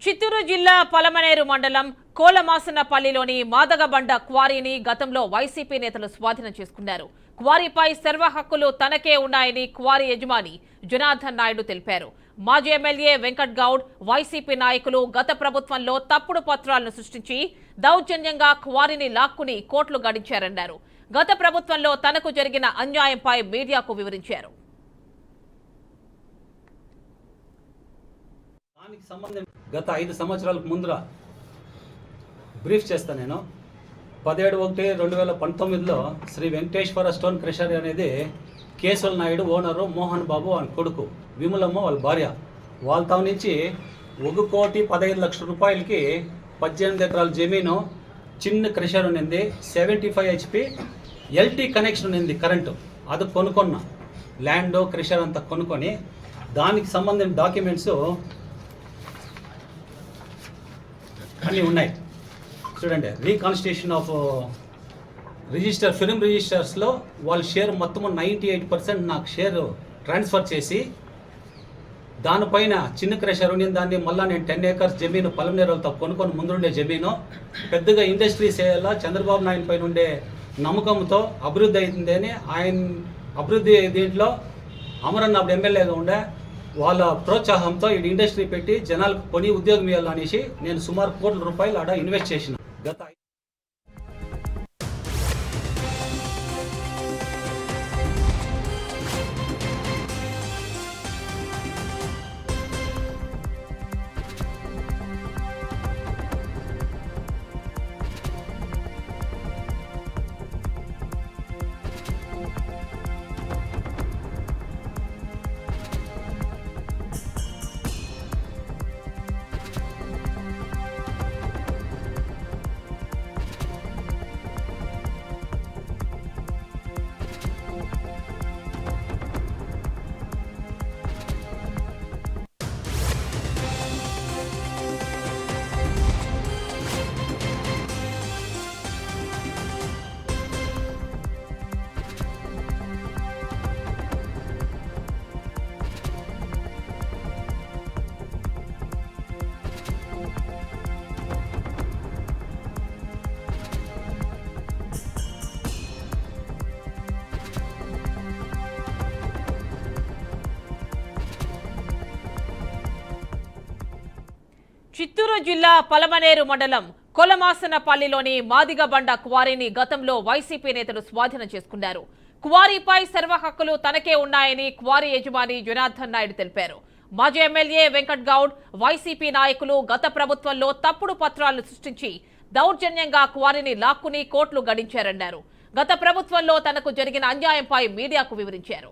చిత్తూరు జిల్లా పలమనేరు మండలం కోలమాసనపల్లిలోని మాదగబండ క్వారీని గతంలో వైసీపీ నేతలు స్వాధీనం చేసుకున్నారు. క్వారీపై సర్వ హక్కులు తనకే ఉన్నాయని క్వారీ యజమాని జనార్దన్ నాయుడు తెలిపారు. మాజీ ఎమ్మెల్యే వెంకట్ గౌడ్, వైసీపీ నాయకులు గత ప్రభుత్వంలో తప్పుడు పత్రాలను సృష్టించి దౌర్జన్యంగా క్వారీని లాక్కుని కోట్లు గడించారన్నారు. గత ప్రభుత్వంలో తనకు జరిగిన అన్యాయంపై మీడియాకు వివరించారు. దానికి సంబంధం గత 5 సంవత్సరాలకు ముందర బ్రీఫ్ చేస్తా. నేను 17/1/2019లో శ్రీ వెంకటేశ్వర స్టోన్ క్రషర్ అనేది కేశవ నాయుడు ఓనరు, మోహన్ బాబు అని కొడుకు, విమలమ్మ వాళ్ళ భార్య, వాళ్ళ నుంచి 1,15,00,000 రూపాయలకి 18 ఎకరాల జమీను, చిన్న క్రషర్ ఉన్నింది, 75 HP ఎల్టీ కనెక్షన్ ఉన్నింది కరెంటు. అది కొనుక్కున్నా, ల్యాండ్ క్రషర్ అంతా కొనుక్కొని దానికి సంబంధించిన డాక్యుమెంట్స్ అన్నీ ఉన్నాయి. చూడండి, రీకాన్స్టిట్యూషన్ ఆఫ్ ఫిల్మ్ రిజిస్టర్స్లో వాళ్ళ షేర్ మొత్తము 98% నాకు షేర్ ట్రాన్స్ఫర్ చేసి, దానిపైన చిన్న క్రషర్ ఉండి దాన్ని మళ్ళీ నేను 10 acres జమీను పలమనేరులతో కొనుక్కొని ముందుండే జమీను పెద్దగా ఇండస్ట్రీస్ చేయాలా, చంద్రబాబు నాయుడు పైన ఉండే నమ్మకంతో అభివృద్ధి అవుతుంది అని ఆయన అభివృద్ధి దీంట్లో అమరన్న అప్పుడు ఎమ్మెల్యేగా ఉండే వాళ్ళ ప్రోత్సాహంతో ఈ ఇండస్ట్రీ పెట్టి జనాలకు కొని ఉద్యోగం ఇవ్వాలనేసి నేను సుమారు ₹1,00,00,000 ఆడ ఇన్వెస్ట్ చేసిన. గత చిత్తూరు జిల్లా పలమనేరు మండలం కొలమాసనపల్లిలోని మాదిగబండ క్వారీని గతంలో వైసీపీ నేతలు స్వాధీనం చేసుకున్నారు. క్వారీపై సర్వ హక్కులు తనకే ఉన్నాయని క్వారీ యజమాని జనార్దన్ నాయుడు తెలిపారు. మాజీ ఎమ్మెల్యే వెంకట్ గౌడ్, వైసీపీ నాయకులు గత ప్రభుత్వంలో తప్పుడు పత్రాలను సృష్టించి దౌర్జన్యంగా క్వారీని లాక్కుని కోట్లు గడించారన్నారు. గత ప్రభుత్వంలో తనకు జరిగిన అన్యాయంపై మీడియాకు వివరించారు.